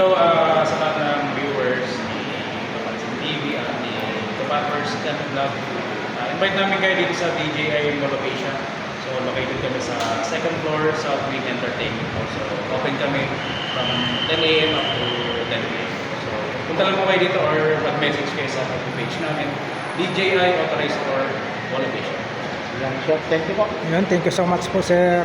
Hello sa lahat ng viewers ni TV at ni Kapaters Cat Vlog. Invite namin kayo dito sa DJI location. So located kami sa second floor South Wing Entertainment. So open kami from 10 a.m. up to 10 p.m. So punta lang po kayo dito or mag-message kayo sa page namin DJI Authorized Store location. Yan, sir. Thank you po. Yun, thank you so much po, sir.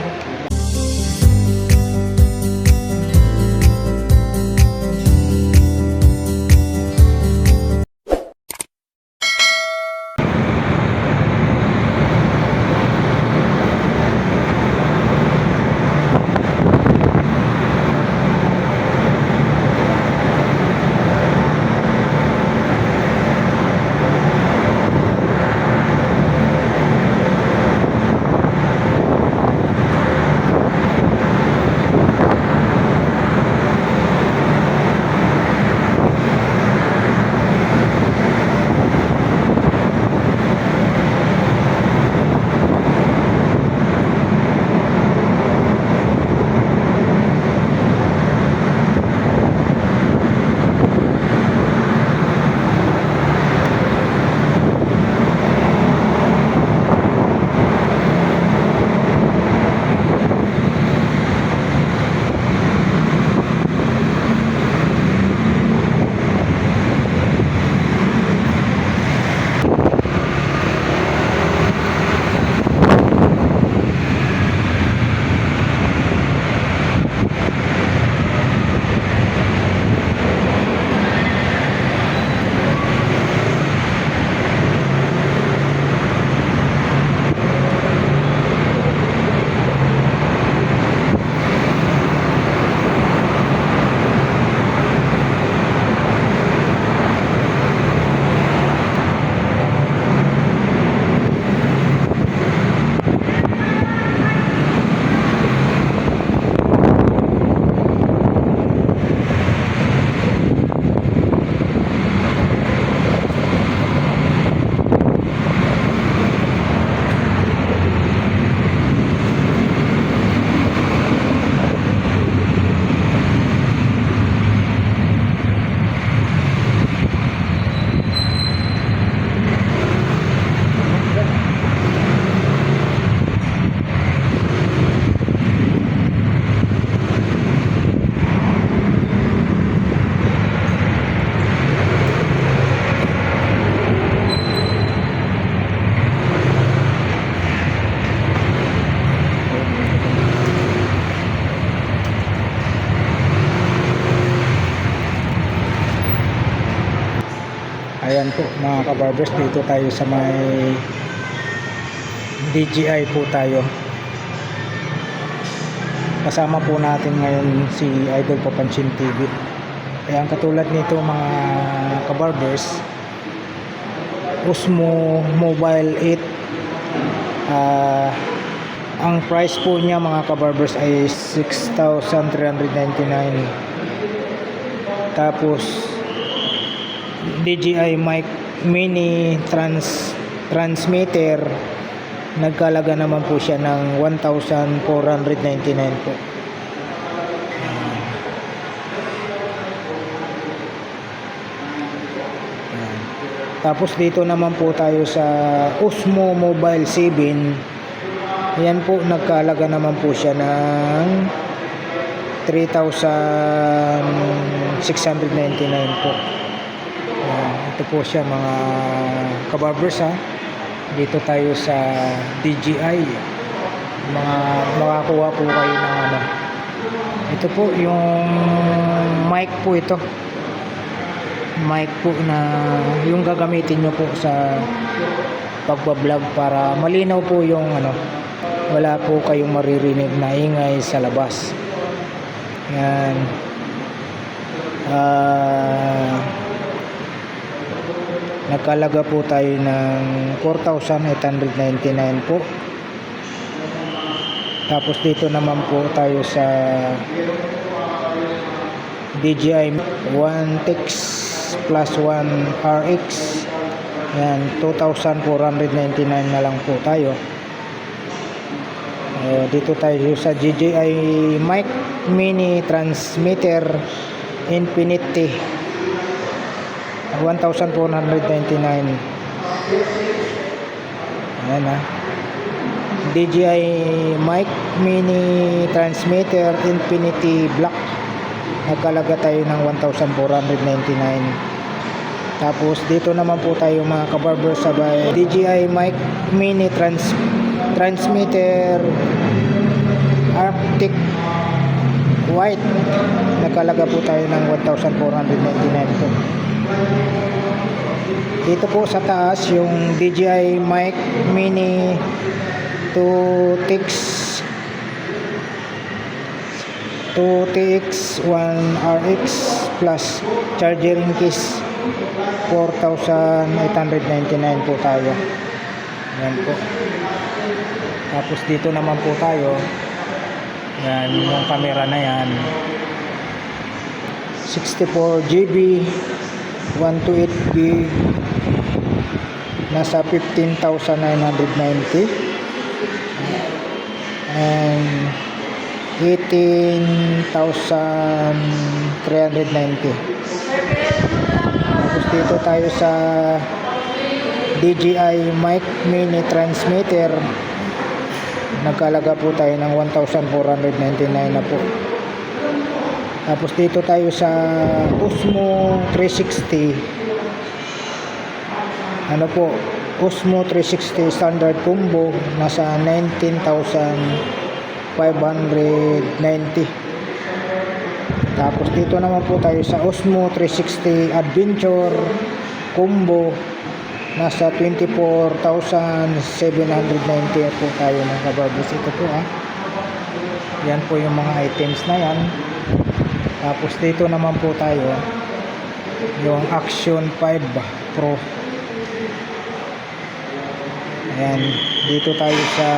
Ayan po mga kabarbers, dito tayo sa may DJI po tayo. Kasama po natin ngayon si Idol Papansin TV. Ayan, katulad nito mga kabarbers, Osmo Mobile 8. Ang price po niya mga kabarbers ay 6,399. Tapos DJI Mic Mini Transmitter, nagkalaga naman po siya ng 1,499 po. Tapos dito naman po tayo sa Osmo Mobile 7. Ayan po, nagkalaga naman po siya ng 3,699 po. Ito po siya mga kabarbers ha. Dito tayo sa DJI. Makakuha po kayo ng ano. Ito po yung mic po ito. Mic po na yung gagamitin nyo po sa pagbablog para malinaw po yung ano. Wala po kayong maririnig na ingay sa labas. Yan. Nagkalaga po tayo ng 4,899 po. Tapos dito naman po tayo sa DJI One X Plus One RX. Yan, 2,499 na lang po tayo. Dito tayo sa DJI Mic Mini Transmitter. Infinity 1,499. Ayan na. DJI mic mini transmitter Infinity Black, nagkalaga tayo ng 1,499. Tapos dito naman po tayo mga kabarber sabay DJI mic mini transmitter Arctic White, nagkalaga po tayo ng 1,499 po. Dito po sa taas yung DJI mic mini 2TX1RX plus charging case, 4,899 po tayo. Yan po. Tapos dito naman po tayo, yan yung camera na yan, 64GB 128GB, nasa 15,990 and 18,390. Tapos dito tayo sa DJI mic mini transmitter, nagkalaga po tayo ng 1,499 na po. Tapos dito tayo sa Osmo 360, ano po, Osmo 360 standard combo, nasa 19,590. Tapos dito naman po tayo sa Osmo 360 Adventure combo, nasa 24,790 po tayo ng kabarbers. Ito po yan po yung mga items na yan. Tapos dito naman po tayo yung Action 5 Pro. Ayan, dito tayo sa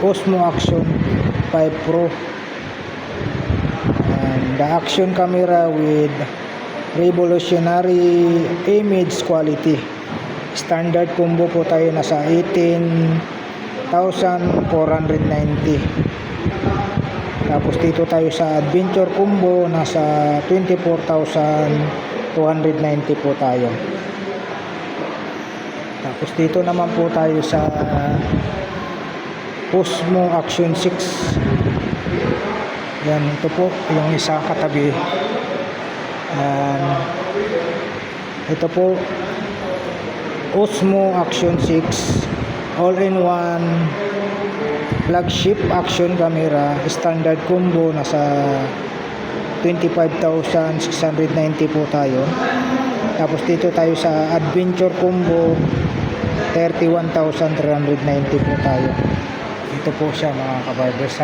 Osmo Action 5 Pro, and the action camera with revolutionary image quality, standard combo po tayo, nasa 18,490. Tapos dito tayo sa Adventure combo, nasa 24,290 po tayo. Tapos dito naman po tayo sa Osmo Action 6. Yan, ito po yung isa katabi. Ito po Osmo Action 6 all-in-one flagship action camera, standard combo, nasa 25,690 po tayo. Tapos dito tayo sa Adventure combo, 31,390 po tayo. Ito po siya mga kabarbers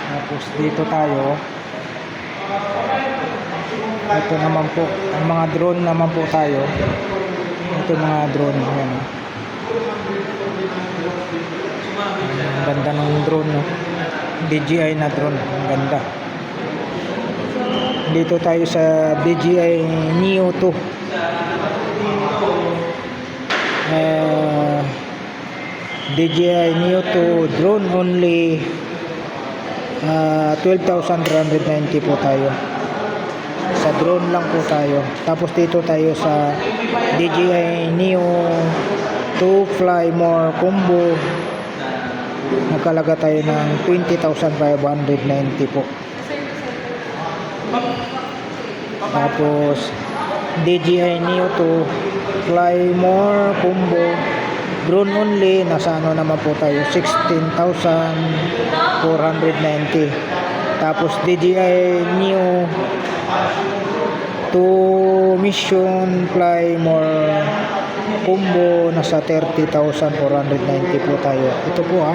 Tapos dito tayo, ito naman po ang mga drone naman po tayo. Ito mga drone yan. Ang ganda ng drone, no? DJI na drone, ang ganda. Dito tayo sa DJI Neo 2. DJI Neo 2 drone only, 12,390 po tayo. Sa drone lang po tayo. Tapos dito tayo sa DJI Neo 2 Fly More combo, nakalaga tayo ng 20,590 po. Tapos DJI Neo 2 Fly More combo drone only, nasa ano naman po tayo, 16,490. Tapos DJI Neo 2 Mission Fly More combo, nasa 30,490 po tayo. Ito po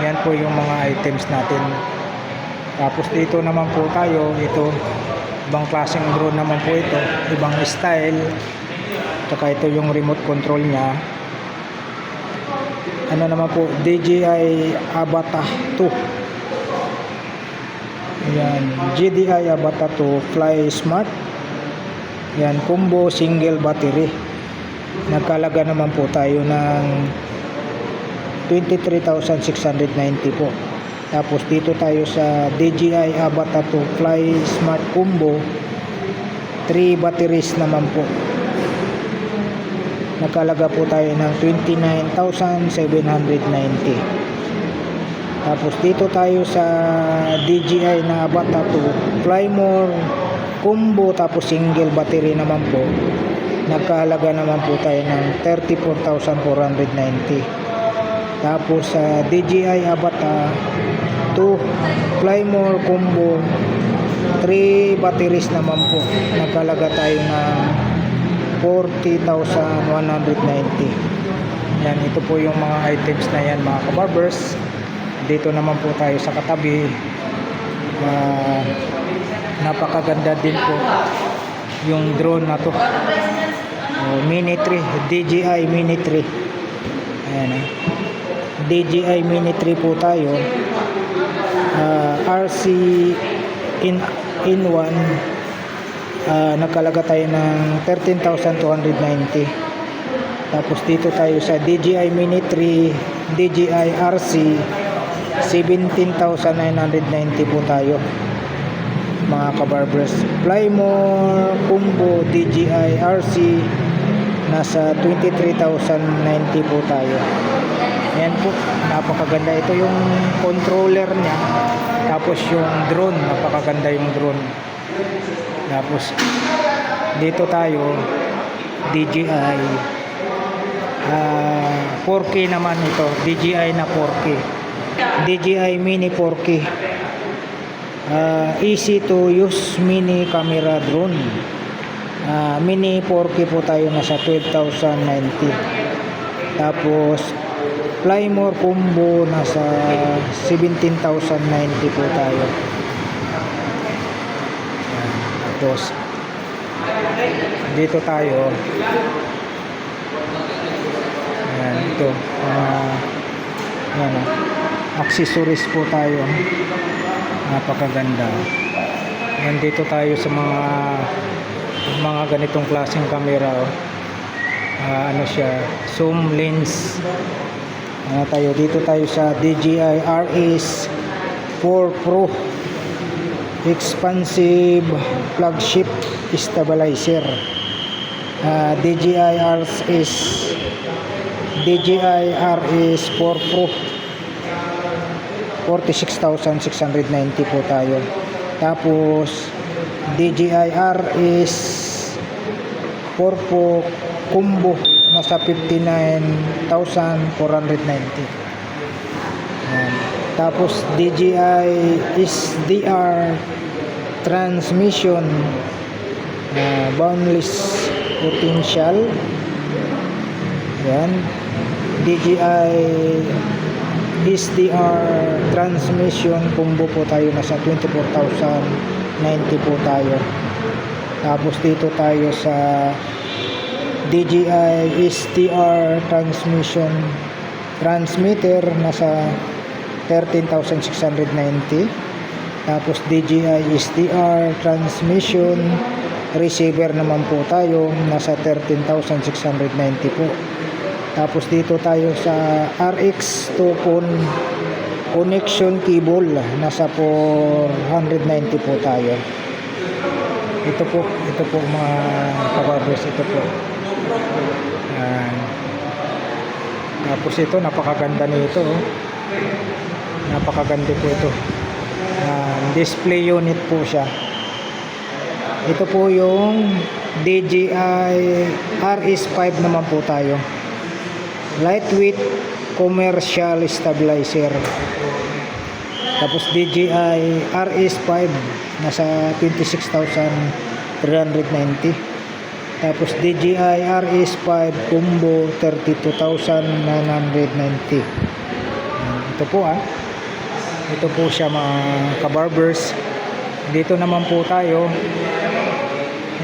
yan po yung mga items natin. Tapos dito naman po tayo, ito ibang klaseng drone naman po ito, ibang style. Tsaka ito yung remote control nya, ano naman po, DJI Avata 2. Yan, DJI Avata 2 Fly Smart. Yan, combo single battery. Nagkalaga naman po tayo ng 23,690 po. Tapos dito tayo sa DJI Avata 2 Fly Smart Combo, 3 batteries naman po. Nagkalaga po tayo ng 29,790. Tapos dito tayo sa DJI na Avata 2 Fly More Combo, tapos single battery naman po. Nagkahalaga naman po tayo ng 34,490. Tapos sa DJI Avata 2 Fly More Combo, 3 batteries naman po. Nagkahalaga tayo ng 40,190. Yan, ito po yung mga items na yan mga kabarbers. Dito naman po tayo sa katabi. Napakaganda din po yung drone na to. Mini 3, DJI Mini 3. Ayan, DJI Mini 3 po tayo. RC in 1. Nagkalaga tayo ng 13,290. Tapos dito tayo sa DJI Mini 3 DJI RC, 17,990 po tayo mga kabarbers. Fly More Combo DJI RC, nasa 23,090 po tayo. Ayan po, napakaganda. Ito yung controller niya. Tapos yung drone, napakaganda yung drone. Tapos dito tayo DJI 4K naman ito, DJI na 4K, DJI Mini 4K, easy to use mini camera drone. Mini 4K po tayo, nasa 12,090. Tapos Fly More Combo, nasa 17,090 po tayo. Tapos dito tayo, ayan, ito ayan, accessories po tayo, napakaganda. Ayan, dito tayo sa mga ganitong klaseng camera. Ano siya, zoom lens. Tayo dito tayo sa DJI RS4 Pro Expansive Flagship Stabilizer. DJI RS4 Pro, 46,690 po tayo. Tapos DJI RS4 Pro Combo, nasa 59,490. Tapos DJI SDR transmission, boundless potential. Yan, DJI SDR transmission combo po tayo, nasa 24,090 po tayo. Tapos dito tayo sa DJI SDR transmitter, nasa 13,690. Tapos DJI SDR transmission receiver naman po tayo, nasa 13,690 po. Tapos dito tayo sa RX2 phone connection cable, nasa 490 po tayo. Ito po mga kabarbers, ito po. Tapos ito, napakaganda nito, napakaganda po ito. Display unit po siya. Ito po yung DJI RS5 naman po tayo, lightweight commercial stabilizer. Tapos DJI RS5, nasa 26,390. Tapos DJI RS5 Combo, 32,990. Ito po ito po siya mga kabarbers. Dito naman po tayo,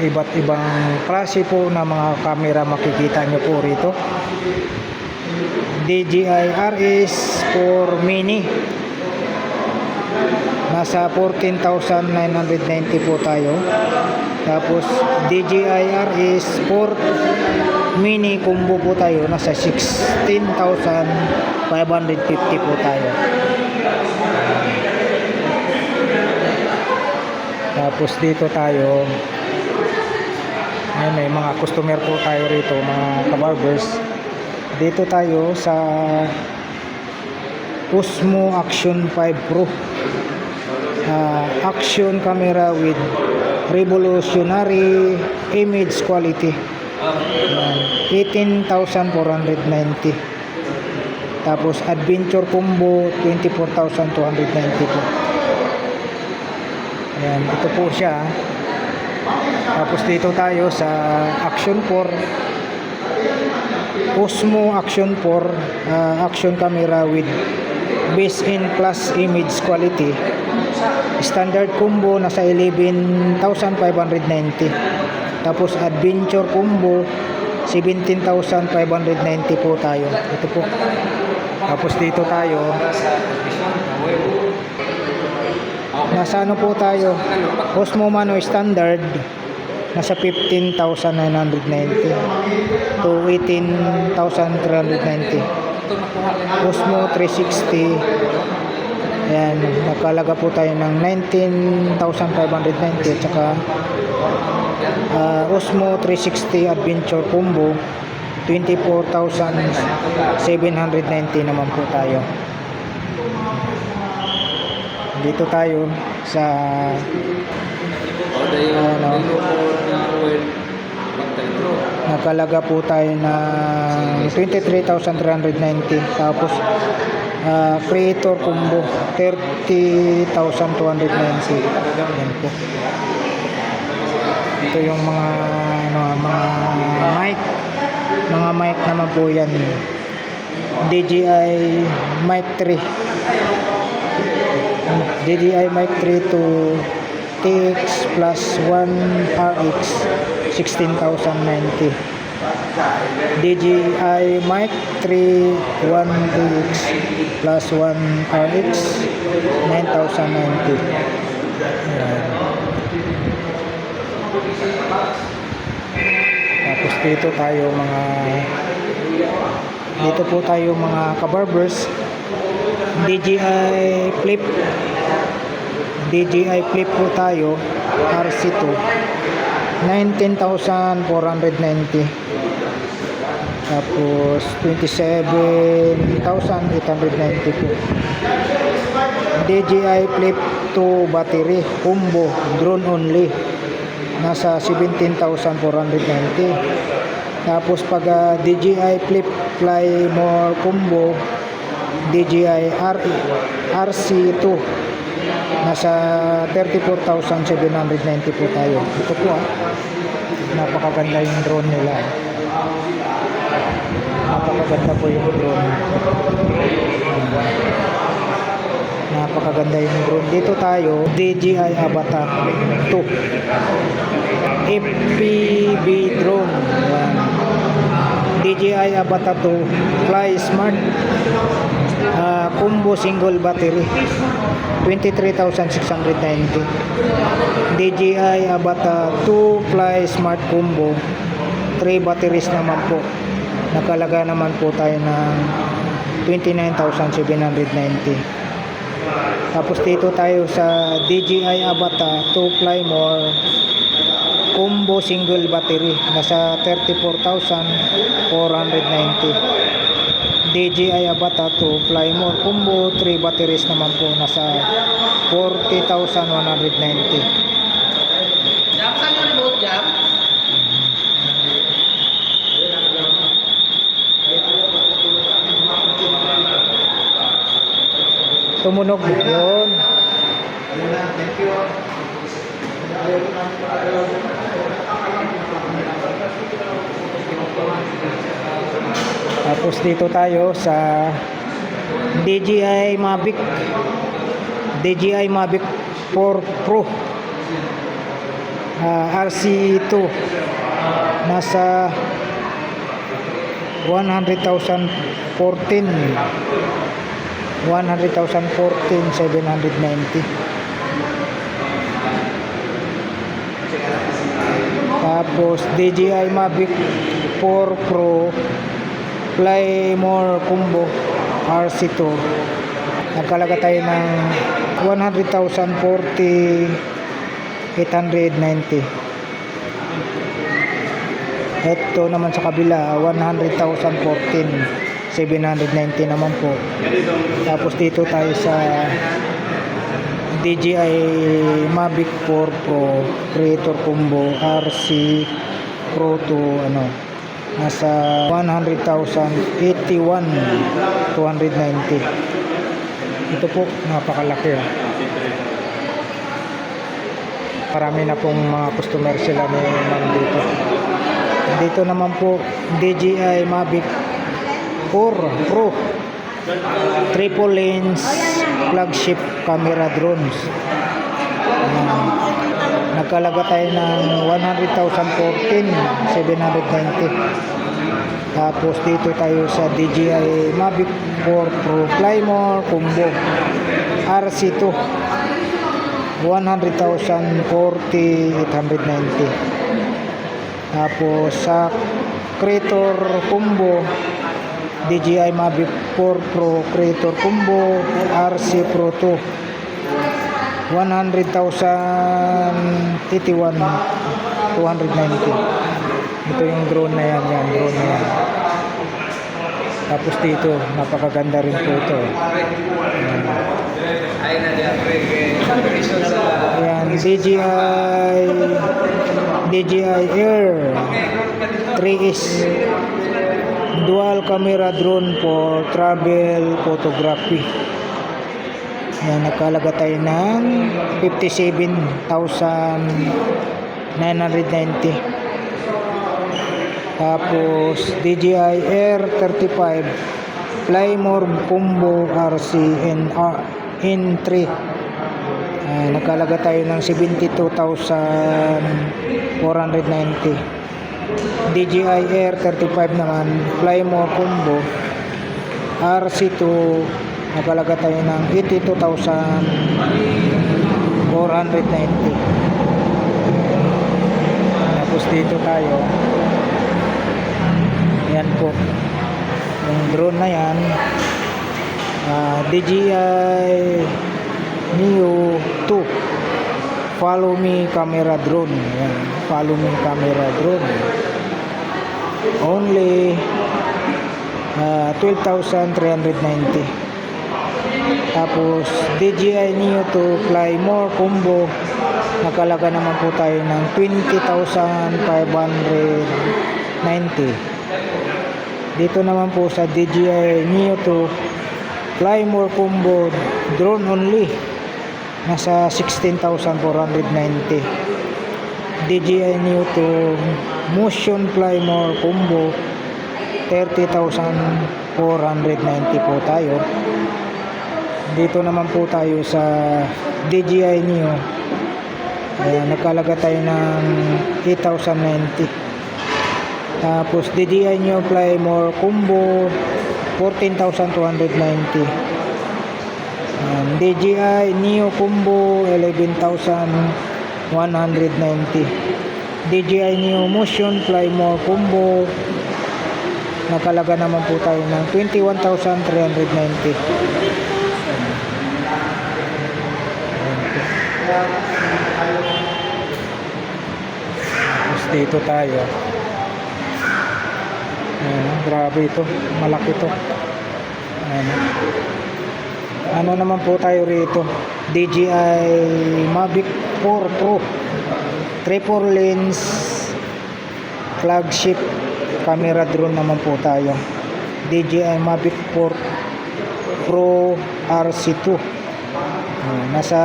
iba't ibang klase po na mga camera makikita nyo po rito. DJI RS4 Mini, nasa 14,990 po tayo. Tapos DJI RS4 Mini Combo po tayo, nasa 16,550 po tayo. Tapos dito tayo, ayan, may mga customer po tayo rito, mga kabarbers. Dito tayo sa Osmo Action 5 Pro. Action camera with revolutionary image quality. Ayan, 18,490. Tapos adventure combo 24,290 po. Ayan, ito po siya. Tapos dito tayo sa Action 4, Osmo Action 4, action camera with best in class image quality. Standard combo nasa 11,590. Tapos adventure combo 17,590 po tayo. Ito po. Tapos dito tayo, nasa ano po tayo, Osmo Mano Standard, nasa 15,990 to 18,390. Osmo 360, ayan, nakalaga po tayo ng 19,590. At saka Osmo 360 Adventure Combo 24,790 naman po tayo. Dito tayo sa nakalaga po tayo ng 23,390. Tapos creator combo 30,290. Yan po. Ito yung mga mic naman po yan. DJI Mic 3, DJI Mic 3 to TX plus 1 RX 16,090. DJI Mic 3 1 TX plus 1 RX 9,090. Ayan. Tapos dito po tayo mga kabarbers, DJI Flip po tayo, RC2 19,490. Tapos 27,890 po. DJI Flip 2 battery combo drone only, nasa 17,490. Tapos pag DJI Flip Fly More combo DJI RC2, nasa 34,790 po tayo. Ito po napakaganda yung drone nila. Napakaganda po yung drone. Napakaganda yung drone. Dito tayo, DJI Avatar 2 FPV drone. Ayan. DJI Avatar 2 Fly Smart combo single battery 23,690. DJI Avatar 2 Fly Smart combo 3 batteries naman po. Nakalaga naman po tayo ng 29,790. Tapos dito tayo sa DJI Avatar 2 Fly More combo single battery, nasa 34,490. DJI Avatar 2 Fly More combo 3 batteries naman po, nasa 40,190. Tumunog yun. Thank you. Tapos dito tayo sa DJI Mavic 4 Pro RC2, nasa 100,014,790. Tapos DJI Mavic 4 Pro Fly More combo RC2, nakalaga tayo ng 100,040 890. Ito naman sa kabila, 100,014, 790 naman po. Tapos dito tayo sa DJI Mavic 4 Pro Creator Combo RC Pro 2, ano, nasa 100,000, 81,290. Ito po, napakalaki. Marami na pong mga customer sila ni ma'am dito. Dito naman po, DJI Mavic 4 Pro triple lens flagship camera drones. Nagkalaga tayo ng 100,014, 790. Tapos dito tayo sa DJI Mavic 4 Pro Flymore Combo RC2, 100,040, 890. Tapos sa Creator Combo DJI Mavic 4 Pro Creator Combo RC Pro 2, 100,081, 290. Ito yung drone na yan, drone na yan. Tapos dito, napakaganda rin po ito. Ayan, DJI Air 3S dual camera drone for travel photography. Ayan, nakalaga tayo ng 57,990. Tapos DJI Air 35 Flymore Combo RC N3. Nakalaga tayo ng 72,490. DJI Air 35 naman Flymore Combo RC2, nakalaga tayo ng 82,490. Tapos dito tayo, yan po yung drone na yan, DJI Neo 2 Follow Me Camera Drone. Yan, Follow Me Camera Drone, only 12,390. Tapos DJI Neo 2 Fly More Combo, nakalaga naman po tayo ng 20,590. Dito naman po sa DJI Neo 2 Fly More Combo drone only, nasa 16,490. DJI Neo 2 Motion Fly More Combo, 30,490 po tayo. Dito naman po tayo sa DJI Neo, nakalaga tayo ng 8,090. Tapos DJI Neo Fly More Combo, 14,290. DJI Neo Combo, 11,190. DJI Neo Motion Fly More Combo, nakalaga naman po tayo ng 21,390. Tapos dito tayo, grabe ito, malaki ito. Ano naman po tayo rito, DJI Mavic 4 Pro triple lens flagship camera drone naman po tayo, DJI Mavic 4 Pro RC2, nasa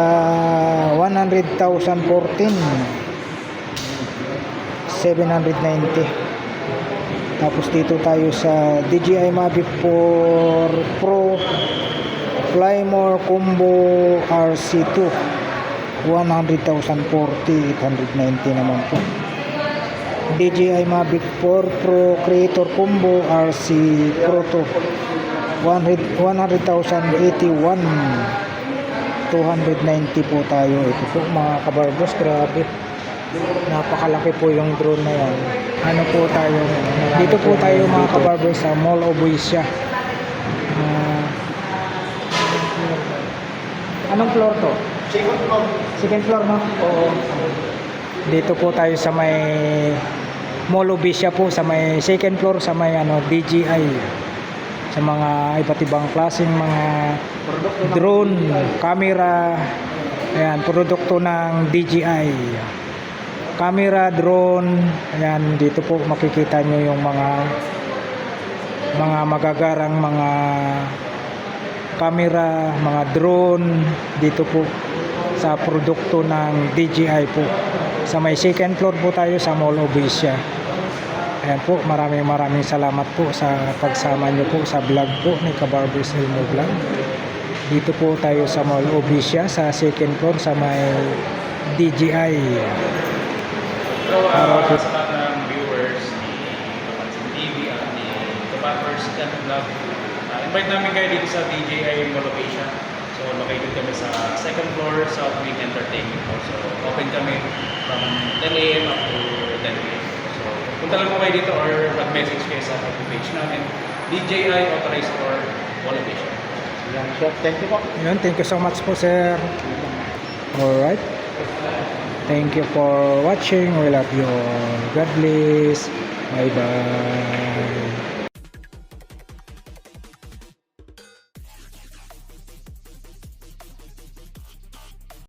100,014, 790. Tapos dito tayo sa DJI Mavic 4 Pro Flymore Combo RC2, 100,040, 890 naman po. DJI Mavic 4 Pro Creator Combo RC Pro 2, 100,081, 290 po tayo. Ito po mga kabarbos, grabe, napakalaki po yung drone na yan. Ano po tayo, dito po tayo mga kabarbos sa Mall of Asia. Anong floor to? Second floor. Second floor, no? Oo. Dito po tayo sa may Mall of Asia po, sa may second floor, sa may DJI. Sa mga iba't ibang klaseng mga Produkto ng drone, camera, ayan, produkto ng DJI. Camera, drone, ayan, dito po makikita nyo yung mga magagarang mga camera, mga drone dito po sa produkto ng DJI po. Sa may second floor po tayo sa Mall of Asia. Ayan po, maraming salamat po sa pagsama nyo po sa vlog po ni Kabarbers Elmo Vlog. Dito po tayo sa Mall of Asia sa second floor sa may DJI. So, sa lahat ng viewers ni Kapansin TV at ni Kapappers Vlog, invite namin kayo dito sa DJI Mall of Asia. So, located kami sa second floor, South Wing Entertainment. So, open kami from 10 a.m. up to 10 p.m. So, punta lang po kayo dito or mag-message kayo sa page namin, DJI Authorized Store Mall of Asia. Yan, sir. Thank you po. Yun, thank you so much po, sir. Alright. Thank you for watching. We love you all. God bless. Bye-bye.